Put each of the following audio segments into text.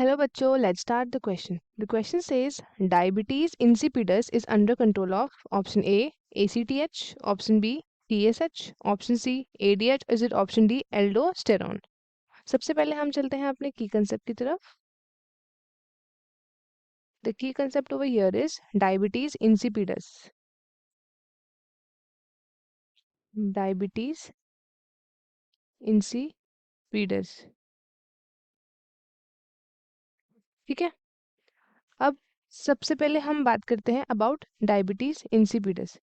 Hello bachcho, let's start the question. The question says diabetes insipidus is under control of option A ACTH, option B TSH, option C ADH, is it option D aldosterone? सबसे पहले हम चलते हैं अपने की concept की तरफ. The key concept over here is diabetes insipidus. Diabetes insipidus. ठीक है. अब सबसे पहले हम बात करते हैं अबाउट डायबिटीज इंसिपिडस.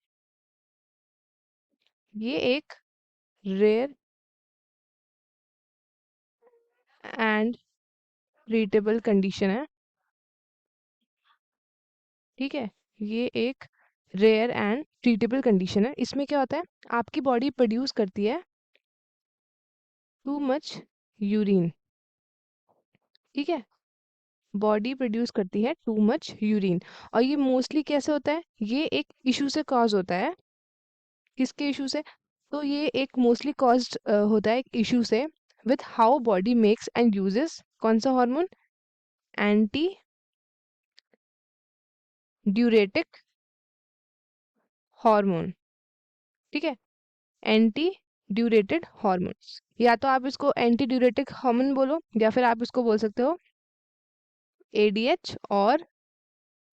ये एक रेयर एंड ट्रीटेबल कंडीशन है. ठीक है, ये एक रेयर एंड ट्रीटेबल कंडीशन है. इसमें क्या होता है, आपकी बॉडी प्रोड्यूस करती है टू मच यूरिन. ठीक है, बॉडी प्रोड्यूस करती है टू मच यूरिन. और ये मोस्टली कैसे होता है, ये एक इशू से कॉज होता है. किसके इशू से, तो ये एक मोस्टली कॉज्ड होता है इशू से with how body makes and uses कौन सा हार्मोन, एंटी ड्यूरेटिक हार्मोन. ठीक है, एंटी ड्यूरेटेड हार्मोन्स, या तो आप इसको एंटी ड्यूरेटिक हार्मोन बोलो या फिर आप इसको बोल सकते हो एडीएच और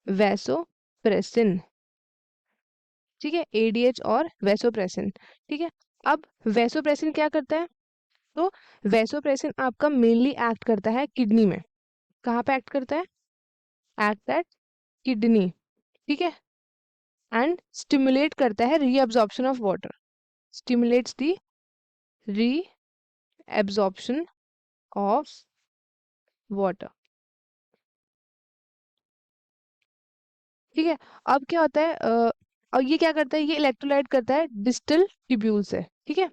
वैसोप्रेसिन. ठीक है, एडीएच और वैसोप्रेसिन. ठीक है, अब वैसोप्रेसिन क्या करता है, तो वैसोप्रेसिन आपका मेनली एक्ट करता है किडनी में. कहाँ पे एक्ट करता है, एक्ट एट किडनी. ठीक है, एंड स्टिमुलेट करता है reabsorption of water. Stimulates the reabsorption of water. ठीक है, अब क्या होता है और ये क्या करता है, ये इलेक्ट्रोलाइट करता है डिस्टल ट्यूब्यूल से. ठीक है,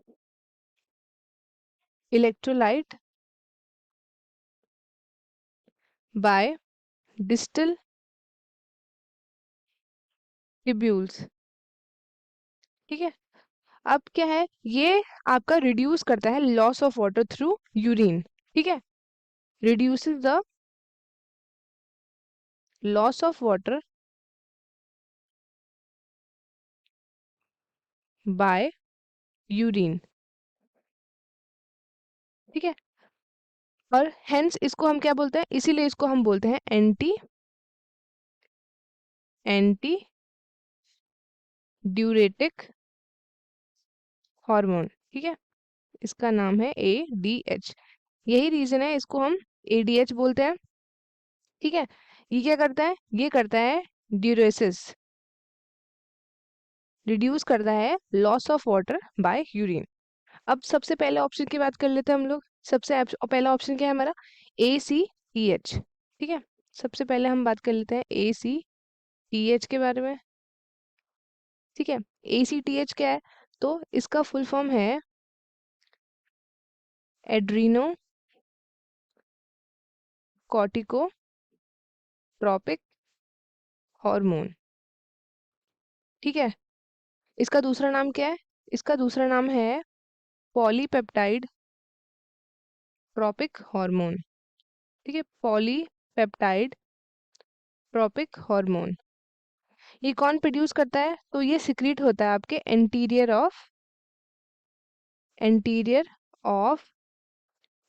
इलेक्ट्रोलाइट बाय डिस्टल ट्यूब्यूल्स. ठीक है, अब क्या है, ये आपका रिड्यूस करता है loss of water through urine. ठीक है, reduces the loss of water bye urine. ठीक है, और हेंस इसको हम क्या बोलते हैं, इसीलिए इसको हम बोलते हैं एंटी एंटी ड्यूरेटिक हार्मोन. ठीक है, इसका नाम है ADH. यही रीजन है इसको हम ADH बोलते हैं. ठीक है, ये क्या करता है, ये करता है ड्यूरेसिस, रिड्यूस करता है loss of water bye urine. अब सबसे पहले ऑप्शन की बात कर लेते हैं हम लोग. पहला ऑप्शन क्या है हमारा, ACTH. ठीक है, सबसे पहले हम बात कर लेते हैं ACTH के बारे में. ठीक है, ACTH क्या है, तो इसका फुल फॉर्म है एड्रीनो कॉर्टिकोट्रोपिक हार्मोन. ठीक है, इसका दूसरा नाम क्या है, इसका दूसरा नाम है पॉलीपेप्टाइड ट्रोपिक हार्मोन. ठीक है, पॉलीपेप्टाइड ट्रोपिक हार्मोन. ये कौन प्रोड्यूस करता है, तो ये सिक्रीट होता है आपके एंटीरियर ऑफ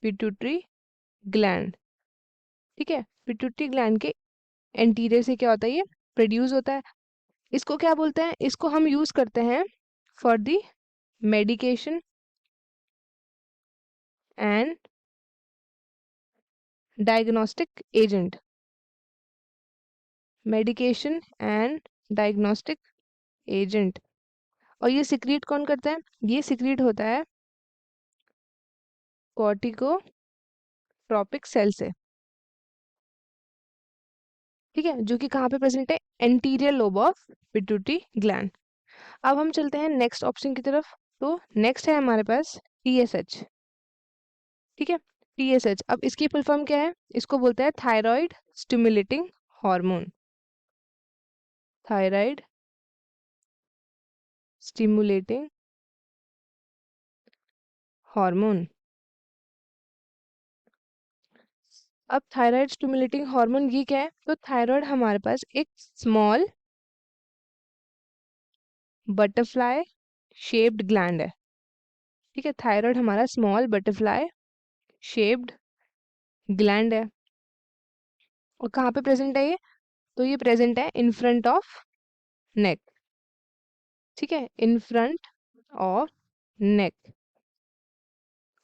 पिट्यूटरी ग्लैंड. ठीक है, पिट्यूटरी ग्लैंड के एंटीरियर से क्या होता है, ये प्रोड्यूस होता है. इसको क्या बोलते हैं, इसको हम यूज करते हैं for the medication and diagnostic agent. Medication and diagnostic agent. और ये सिक्रीट कौन करता है, ये सिक्रीट होता है कॉर्टिकोट्रोपिक सेल से. ठीक है, जो कि कहाँ पे प्रेजेंट है, anterior lobe of pituitary gland. अब हम चलते हैं नेक्स्ट ऑप्शन की तरफ. तो नेक्स्ट है हमारे पास TSH. ठीक है, TSH, अब इसकी फुल फॉर्म क्या है, इसको बोलते हैं thyroid stimulating hormone. Thyroid stimulating hormone. अब थायराइड स्टिमुलेटिंग हार्मोन ये क्या है? तो थायराइड हमारे पास एक स्मॉल बटरफ्लाई शेप्ड ग्लैंड है। ठीक है, थायराइड हमारा स्मॉल बटरफ्लाई शेप्ड ग्लैंड है। और कहाँ पे प्रेजेंट है ये? तो ये प्रेजेंट है इन फ्रंट ऑफ नेक। ठीक है, इन फ्रंट ऑफ नेक।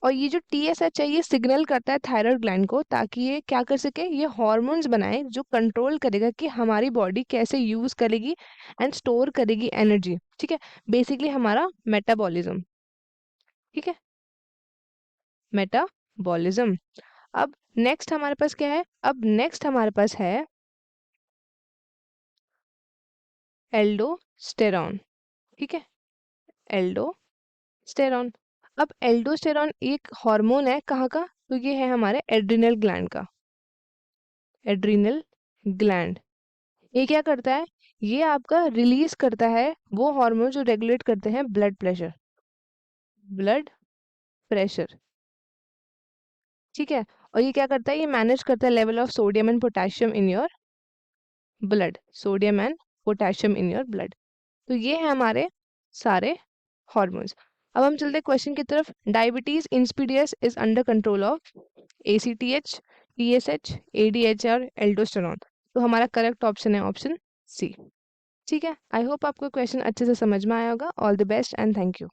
और ये जो टीएसएच है ये सिग्नल करता है थायराइड ग्लैंड को, ताकि ये क्या कर सके, ये हॉर्मोन्स बनाए जो कंट्रोल करेगा कि हमारी बॉडी कैसे यूज करेगी एंड स्टोर करेगी एनर्जी। ठीक है, बेसिकली हमारा मेटाबॉलिज्म। ठीक है, मेटाबॉलिज्म। अब नेक्स्ट हमारे पास क्या है? अब नेक्स्ट हमारे पास है एल्डोस्टेरॉन। ठीक है, एल्डोस्टेरॉन। अब एल्डोस्टेरॉन एक हार्मोन है कहाँ का? तो ये है हमारे एड्रिनल ग्लैंड का। एड्रिनल ग्लैंड ये क्या करता है? ये आपका रिलीज करता है वो हार्मोन जो रेगुलेट करते हैं ब्लड प्रेशर। Blood pressure. ठीक है, और ये क्या करता है? ये मैनेज करता है level of sodium and potassium in your blood. Sodium and potassium in your blood. तो ये है हमारे सारे हॉर्मोन्स। अब हम चलते हैं क्वेश्चन की तरफ। Diabetes इंसिपिडियस is under control of ACTH, TSH, ADHR, aldosterone. तो हमारा करेक्ट ऑप्शन है ऑप्शन सी। ठीक है, आई होप आपको क्वेश्चन अच्छे से समझ में आया होगा। All the best and thank you.